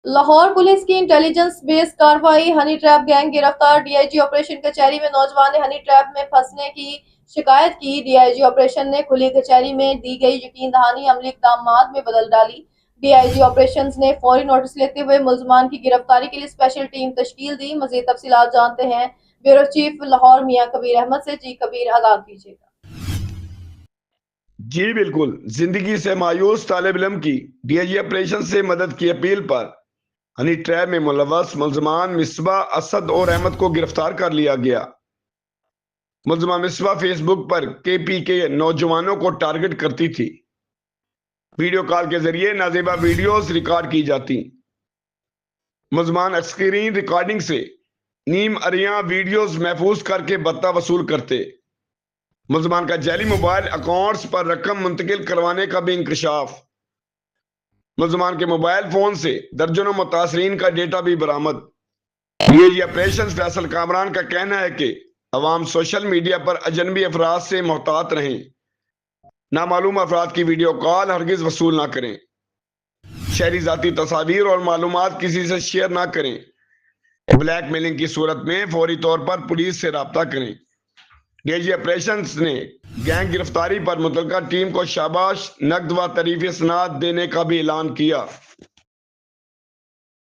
Lahore police کی intelligence بیس کارروائی، honey trap gang گرفتار، ڈی آئی جی آپریشن کچہری میں نوجوان نے ہنی ٹریپ میں پھنسنے کی شکایت کی، ڈی آئی جی آپریشن نے کھلی کچہری میں دی گئی یقین دہانی عملی اقدامات میں بدل ڈالی۔ ڈی آئی جی آپریشنز نے فوری نوٹس لیتے ہوئے ملزمان کی گرفتاری کے لیے اسپیشل ٹیم تشکیل دی۔ مزید تفصیلات جانتے ہیں بیورو چیف لاہور میاں کبیر احمد سے۔ جی کبیر، آگاہ کیجیے گا۔ جی بالکل، زندگی سے مایوس طالب علم کی ڈی آئی جی آپریشن سے مدد کی اپیل پر ہنی ٹریپ میں ملوث ملزمان مصباح، اسد اور احمد کو گرفتار کر لیا گیا۔ ملزمہ مصباح فیس بک پر کے پی کے نوجوانوں کو ٹارگٹ کرتی تھی۔ ویڈیو کال کے ذریعے نازیبا ویڈیوز ریکارڈ کی جاتی۔ ملزمان اسکرین ریکارڈنگ سے نیم اریاں ویڈیوز محفوظ کر کے بتہ وصول کرتے۔ ملزمان کا جعلی موبائل اکاؤنٹس پر رقم منتقل کروانے کا بھی انکشاف۔ ملزمان کے موبائل فون سے درجنوں متاثرین کا ڈیٹا بھی برآمد۔ D I G operation Faisal Kamran کا کہنا ہے کہ عوام سوشل میڈیا پر اجنبی افراد سے محتاط رہیں، نامعلوم افراد کی ویڈیو کال ہرگز وصول نہ کریں، شہری ذاتی تصاویر اور معلومات کسی سے شیئر نہ کریں، بلیک میلنگ کی صورت میں فوری طور پر پولیس سے رابطہ کریں۔ ڈی آئی جی آپریشنز نے گینگ گرفتاری پر متعلقہ ٹیم کو شاباش، نقد و تعریفی اسناد دینے کا بھی اعلان کیا۔